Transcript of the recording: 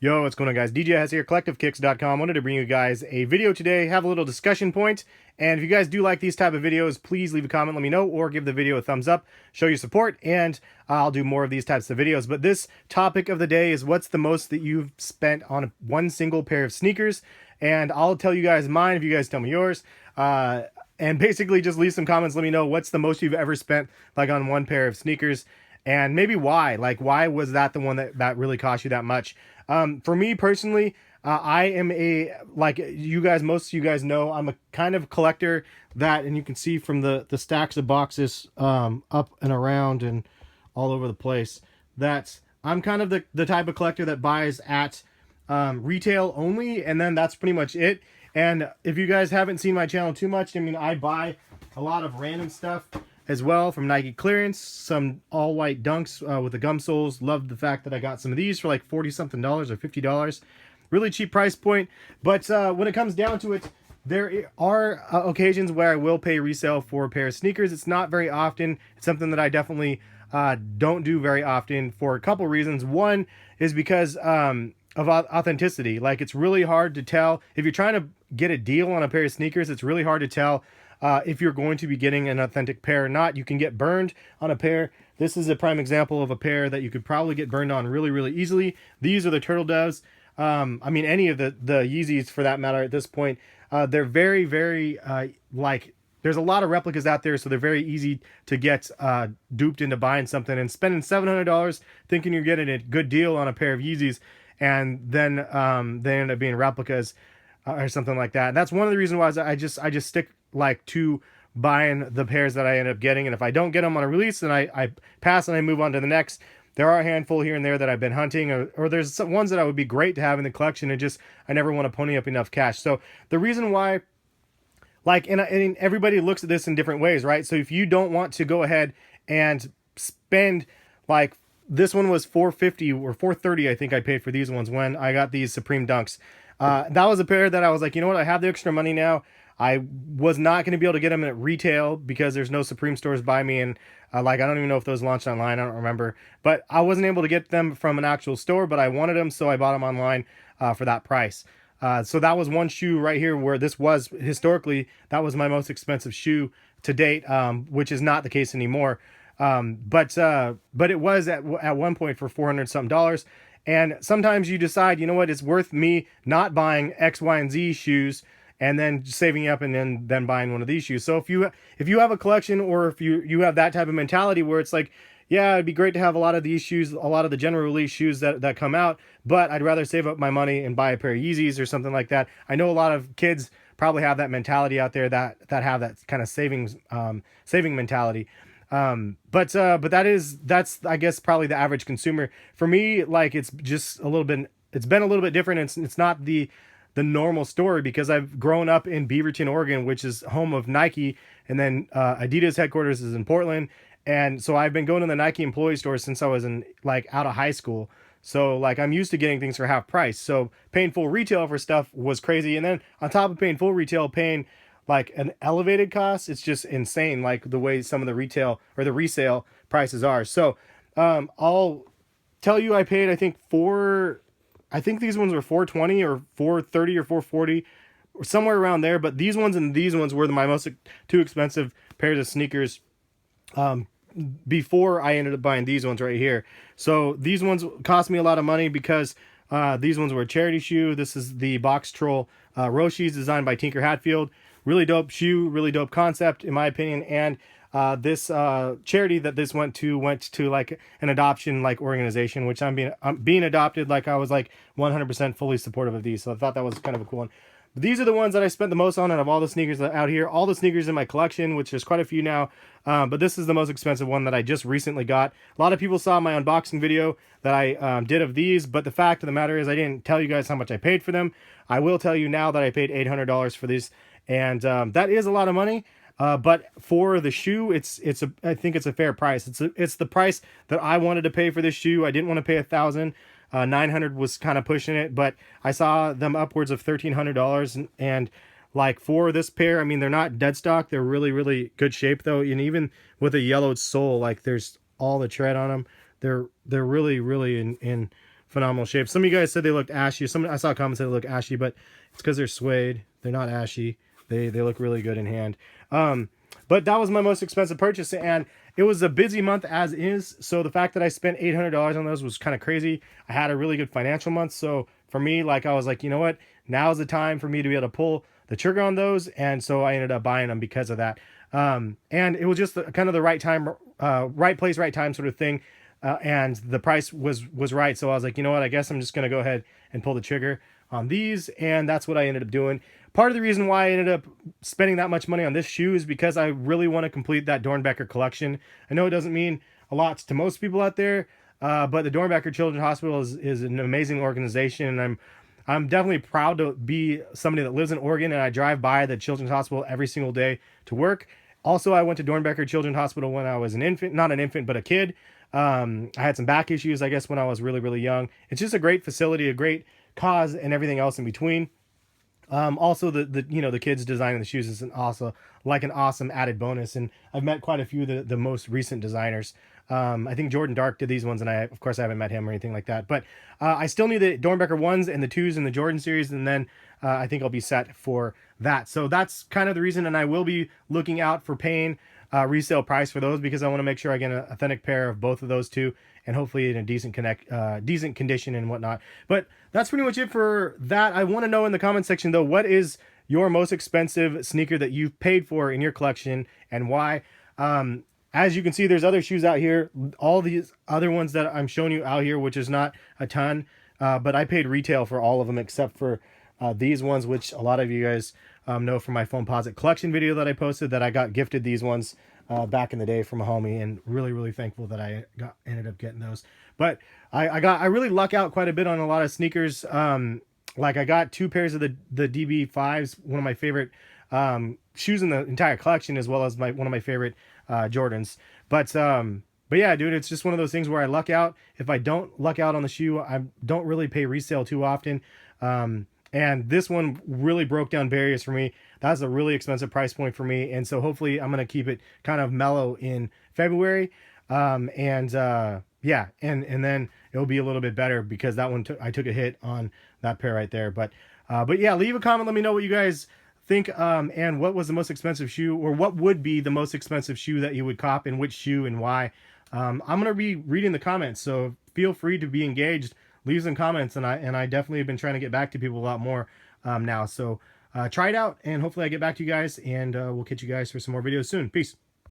Yo, what's going on, guys? DJ has here, collectivekicks.com. Wanted to bring you guys a video today, have a little discussion point. And if you guys do like these type of videos, please leave a comment, let me know, or give the video a thumbs up, show your support, and I'll do more of these types of videos. But this topic of the day is what's the most that you've spent on one single pair of sneakers. And I'll tell you guys mine if you guys tell me yours. And basically just leave some comments, let me know what's the most you've ever spent like on one pair of sneakers. And maybe why, like why was that the one that really cost you that much? For me personally, I am like you guys, most of you guys know, I'm a kind of collector that, and you can see from the stacks of boxes, up and around and all over the place, that I'm kind of the type of collector that buys at, retail only. And then that's pretty much it. And if you guys haven't seen my channel too much, I mean, I buy a lot of random stuff as well from Nike clearance, some all white dunks with the gum soles. Loved the fact that I got some of these for like 40 something dollars or $50. Really cheap price point. But when it comes down to it, there are occasions where I will pay resale for a pair of sneakers. It's not very often. It's something that I definitely don't do very often for a couple reasons. One is because of authenticity. Like, it's really hard to tell if you're trying to get a deal on a pair of sneakers. It's really hard to tell if you're going to be getting an authentic pair or not. You can get burned on a pair. This is a prime example of a pair that you could probably get burned on really, really easily. These are the Turtle Doves. I mean, any of the Yeezys for that matter at this point. They're very, very, like, there's a lot of replicas out there, so they're very easy to get duped into buying something and spending $700 thinking you're getting a good deal on a pair of Yeezys, and then they end up being replicas or something like that. And that's one of the reasons why I just stick like to buying the pairs that I end up getting. And if I don't get them on a release, then I pass and I move on to the next. There are a handful here and there that I've been hunting, or there's some ones that I would be great to have in the collection, and just I never want to pony up enough cash. So the reason why, like, and everybody looks at this in different ways, right? So if you don't want to go ahead and spend, like, this one was $450 or $430, I think I paid for these ones when I got these Supreme Dunks. That was a pair that I was like, you know what, I have the extra money now. I was not going to be able to get them at retail because there's no Supreme stores by me, and like, I don't even know if those launched online. I don't remember, but I wasn't able to get them from an actual store, but I wanted them, so I bought them online for that price. So that was one shoe right here where this was historically, that was my most expensive shoe to date, which is not the case anymore. But it was at one point for 400 something dollars. And sometimes you decide, you know what, it's worth me not buying X, Y, and Z shoes and then saving up and then buying one of these shoes. So if you have a collection, or if you have that type of mentality where it's like, yeah, it'd be great to have a lot of these shoes, a lot of the general release shoes that come out, but I'd rather save up my money and buy a pair of Yeezys or something like that. I know a lot of kids probably have that mentality out there that have that kind of saving mentality. But that's I guess probably the average consumer. For me, like, it's been a little bit different. It's not the normal story, because I've grown up in Beaverton, Oregon, which is home of Nike, and then Adidas headquarters is in Portland. And so I've been going to the Nike employee store since I was out of high school. So, like, I'm used to getting things for half price. So paying full retail for stuff was crazy. And then on top of paying full retail, paying like an elevated cost, it's just insane, like the way some of the retail or the resale prices are. So I'll tell you, I paid, I think these ones were $420 or $430 or $440 or somewhere around there. But these ones were my most two expensive pairs of sneakers before I ended up buying these ones right here. So these ones cost me a lot of money because these ones were a charity shoe. This is the Boxtroll Roshes, designed by Tinker Hatfield. Really dope shoe, really dope concept in my opinion. And this charity that this went to like an adoption like organization, which I'm being adopted. Like, I was like 100% fully supportive of these. So I thought that was kind of a cool one. But these are the ones that I spent the most on out of all the sneakers out here, all the sneakers in my collection, which there's quite a few now. But this is the most expensive one that I just recently got. A lot of people saw my unboxing video that I did of these, but the fact of the matter is I didn't tell you guys how much I paid for them. I will tell you now that I paid $800 for these, and that is a lot of money. But for the shoe, I think it's a fair price. It's the price that I wanted to pay for this shoe. I didn't want to pay $1,000. 900 was kind of pushing it, but I saw them upwards of $1,300, and like for this pair, I mean, they're not dead stock. They're really, really good shape though. And even with a yellowed sole, like, there's all the tread on them. They're really, really in phenomenal shape. Some of you guys said they looked ashy. I saw comments that they look ashy, but it's because they're suede. They're not ashy. They look really good in hand. But that was my most expensive purchase, and it was a busy month as is. So the fact that I spent $800 on those was kind of crazy. I had a really good financial month. So for me, like, I was like, you know what? Now's the time for me to be able to pull the trigger on those. And so I ended up buying them because of that. And it was just kind of the right time, right place, right time sort of thing. And the price was right. So I was like, you know what? I guess I'm just going to go ahead and pull the trigger on these. And that's what I ended up doing. Part of the reason why I ended up spending that much money on this shoe is because I really want to complete that Doernbecher collection. I know it doesn't mean a lot to most people out there, but the Doernbecher Children's Hospital is an amazing organization, and I'm definitely proud to be somebody that lives in Oregon, and I drive by the Children's Hospital every single day to work. Also, I went to Doernbecher Children's Hospital when I was an infant, not an infant, but a kid. I had some back issues, I guess, when I was really, really young. It's just a great facility, a great cause, and everything else in between. Also the kids designing the shoes is an awesome added bonus, and I've met quite a few of the most recent designers. I think Jordan Dark did these ones, and of course I haven't met him or anything like that, but I still need the Doernbecher 1s and the 2s in the Jordan series, and then I think I'll be set for that. So that's kind of the reason, and I will be looking out for paying resale price for those, because I want to make sure I get an authentic pair of both of those two, and hopefully in a decent condition and whatnot. But that's pretty much it for that. I want to know in the comment section though, what is your most expensive sneaker that you've paid for in your collection, and why? As you can see, there's other shoes out here, all these other ones that I'm showing you out here, which is not a ton, but I paid retail for all of them except for these ones, which a lot of you guys know from my Foamposite collection video that I posted, that I got gifted these ones back in the day from a homie, and really thankful that I ended up getting those. But I really luck out quite a bit on a lot of sneakers. Like I got 2 pairs of the DB5s, one of my favorite shoes in the entire collection, as well as one of my favorite Jordans. But yeah, dude, it's just one of those things where I luck out. If I don't luck out on the shoe, I don't really pay resale too often. And this one really broke down barriers for me. That's a really expensive price point for me, and so hopefully I'm going to keep it kind of mellow in February. Yeah, and then it'll be a little bit better, because that one I took a hit on that pair right there. But yeah, leave a comment. Let me know what you guys think, and what was the most expensive shoe, or what would be the most expensive shoe that you would cop, and which shoe and why. I'm going to be reading the comments, so feel free to be engaged. Leave some comments, and I definitely have been trying to get back to people a lot more now. So try it out, and hopefully I get back to you guys, and we'll catch you guys for some more videos soon. Peace.